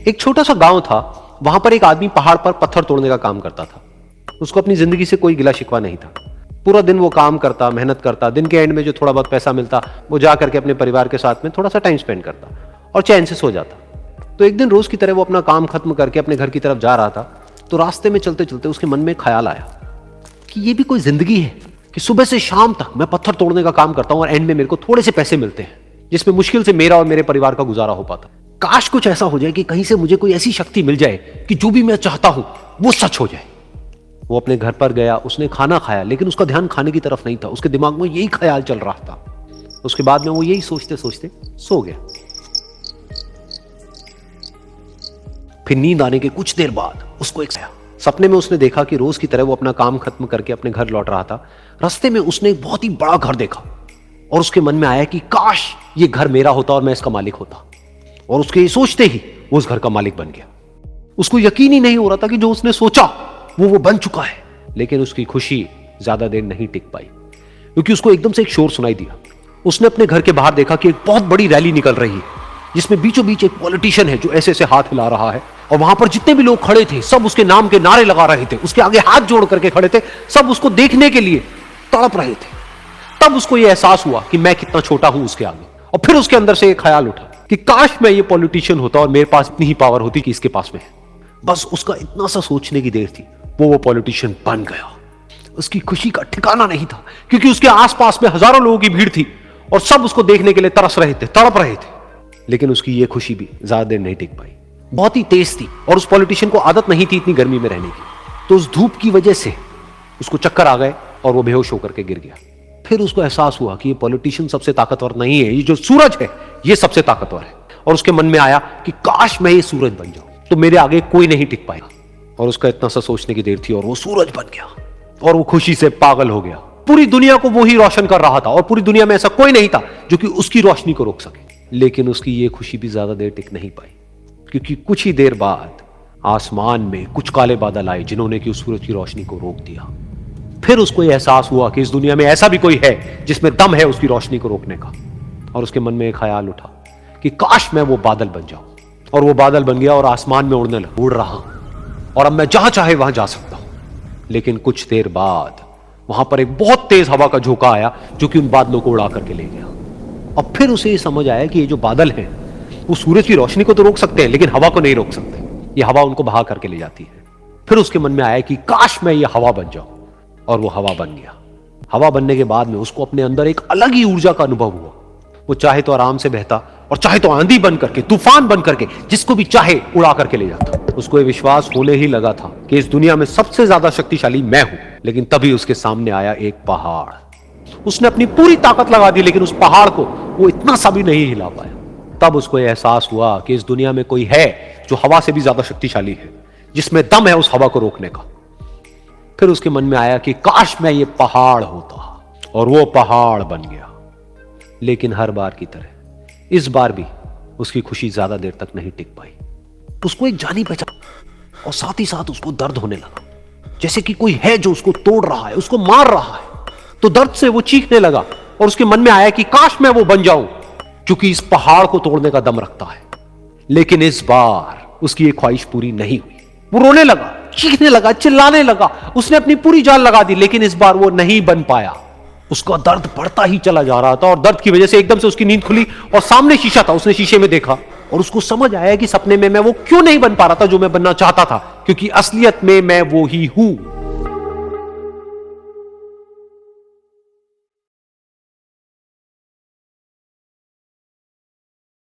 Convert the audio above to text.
एक छोटा सा गांव था, वहां पर एक आदमी पहाड़ पर पत्थर तोड़ने का काम करता था। उसको अपनी जिंदगी से कोई गिला शिकवा नहीं था। पूरा दिन वो काम करता, मेहनत करता, दिन के एंड में जो थोड़ा बहुत पैसा मिलता वो जा करके अपने परिवार के साथ में थोड़ा सा टाइम स्पेंड करता और चैन से सो जाता। तो एक दिन रोज की तरह वो अपना काम खत्म करके अपने घर की तरफ जा रहा था, तो रास्ते में चलते चलते उसके मन में ख्याल आया कि ये भी कोई जिंदगी है कि सुबह से शाम तक मैं पत्थर तोड़ने का काम करता हूं और एंड में मेरे को थोड़े से पैसे मिलते हैं, जिसमें मुश्किल से मेरा और मेरे परिवार का गुजारा हो पाता। काश कुछ ऐसा हो जाए कि कहीं से मुझे कोई ऐसी शक्ति मिल जाए कि जो भी मैं चाहता हूं वो सच हो जाए। वो अपने घर पर गया, उसने खाना खाया, लेकिन उसका ध्यान खाने की तरफ नहीं था। उसके दिमाग में यही ख्याल चल रहा था। उसके बाद में वो यही सोचते सोचते सो गया। फिर नींद आने के कुछ देर बाद उसको एक सपने में उसने देखा कि रोज की तरह वो अपना काम खत्म करके अपने घर लौट रहा था। रास्ते में उसने एक बहुत ही बड़ा घर देखा और उसके मन में आया कि काश ये घर मेरा होता और मैं इसका मालिक होता। और उसके ये सोचते ही वो उस घर का मालिक बन गया। उसको यकीन ही नहीं हो रहा था कि जो उसने सोचा वो बन चुका है। लेकिन उसकी खुशी ज्यादा देर नहीं टिक पाई, क्योंकि उसको एकदम से एक शोर सुनाई दिया। उसने अपने घर के बाहर देखा कि एक बहुत बड़ी रैली निकल रही है, जिसमें बीचों बीच एक पॉलिटिशियन है जो ऐसे ऐसे हाथ हिला रहा है। और वहां पर जितने भी लोग खड़े थे सब उसके नाम के नारे लगा रहे थे, उसके आगे हाथ जोड़ करके खड़े थे, सब उसको देखने के लिए तड़प रहे थे। तब उसको यह एहसास हुआ कि मैं कितना छोटा हूं उसके आगे। और फिर उसके अंदर से एक ख्याल उठा कि काश मैं ये पॉलिटिशियन होता और मेरे पास इतनी ही पावर होती कि इसके पास में है। बस उसका इतना सा सोचने की देर थी, वो पॉलिटिशियन बन गया। उसकी खुशी का ठिकाना नहीं था, क्योंकि उसके आसपास में हजारों लोगों की भीड़ थी और सब उसको देखने के लिए तरस रहे थे, तड़प रहे थे। लेकिन उसकी ये खुशी भी ज्यादा देर नहीं टिक पाई। बहुत ही तेज थी और उस पॉलिटिशियन को आदत नहीं थी इतनी गर्मी में रहने की। तो उस धूप की वजह से उसको चक्कर आ गए और वो बेहोश होकर के गिर गया। फिर उसको एहसास हुआ कि ये पॉलिटिशियन सबसे ताकतवर नहीं है, ये जो सूरज है ये सबसे ताकतवर है। और उसके मन में आया कि काश मैं ये सूरज बन जाऊं तो मेरे आगे कोई नहीं टिक पाएगा। और उसका इतना सा सोचने की देर थी और वो सूरज बन गया और वो खुशी से पागल हो गया। पूरी दुनिया को वो ही रोशन कर रहा था और पूरी दुनिया में ऐसा कोई नहीं था जो कि उसकी रोशनी को रोक सके। लेकिन उसकी ये खुशी भी ज्यादा देर टिक नहीं पाई, क्योंकि कुछ ही देर बाद आसमान में कुछ काले बादल आए जिन्होंने कि उस सूरज की रोशनी को रोक दिया। फिर उसको यह एहसास हुआ कि इस दुनिया में ऐसा भी कोई है जिसमें दम है उसकी रोशनी को रोकने का। और उसके मन में एक ख्याल उठा कि काश मैं वो बादल बन जाऊं। और वो बादल बन गया और आसमान में उड़ने लगा, उड़ रहा हूं और अब मैं जहां चाहे वहां जा सकता हूं। लेकिन कुछ देर बाद वहां पर एक बहुत तेज हवा का झोंका आया जो कि उन बादलों को उड़ा करके ले गया। अब फिर उसे ये समझ आया कि ये जो बादल हैं वो सूरज की रोशनी को तो रोक सकते हैं, लेकिन हवा को नहीं रोक सकते। ये हवा उनको बहा करके ले जाती है। फिर उसके मन में आया कि काश मैं ये हवा बन जाऊं, और वो हवा बन गया। हवा बनने के बाद में उसको अपने अंदर एक अलग ही ऊर्जा का अनुभव हुआ। वो चाहे तो आराम से बहता और चाहे तो आंधी बन करके, तूफान बन करके, जिसको भी चाहे उड़ा करके ले जाता। उसको ये विश्वास होने ही लगा था कि इस दुनिया में सबसे ज्यादा शक्तिशाली मैं हूं। लेकिन तभी उसके सामने आया एक पहाड़। उसने अपनी पूरी ताकत लगा दी, लेकिन उस पहाड़ को वो इतना सा भी नहीं हिला पाया। तब उसको यह एहसास हुआ कि इस दुनिया में कोई है जो हवा से भी ज्यादा शक्तिशाली है, जिसमें दम है उस हवा को रोकने का। फिर उसके मन में आया कि काश मैं ये पहाड़ होता, और वो पहाड़ बन गया। लेकिन हर बार की तरह इस बार भी उसकी खुशी ज्यादा देर तक नहीं टिक पाई। उसको एक जानी पहचान और साथ ही साथ उसको दर्द होने लगा, जैसे कि कोई है जो उसको तोड़ रहा है, उसको मार रहा है। तो दर्द से वो चीखने लगा और उसके मन में आया कि काश मैं वो बन जाऊं क्योंकि इस पहाड़ को तोड़ने का दम रखता है। लेकिन इस बार उसकी एक ख्वाहिश पूरी नहीं हुई। वो रोने लगा, चीखने लगा, चिल्लाने लगा। उसने अपनी पूरी जान लगा दी, लेकिन इस बार वो नहीं बन पाया। उसका दर्द बढ़ता ही चला जा रहा था और दर्द की वजह से एकदम से उसकी नींद खुली और सामने शीशा था। उसने शीशे में देखा और उसको समझ आया कि सपने में मैं वो क्यों नहीं बन पा रहा था जो मैं बनना चाहता था, क्योंकि असलियत में मैं वो ही हूं।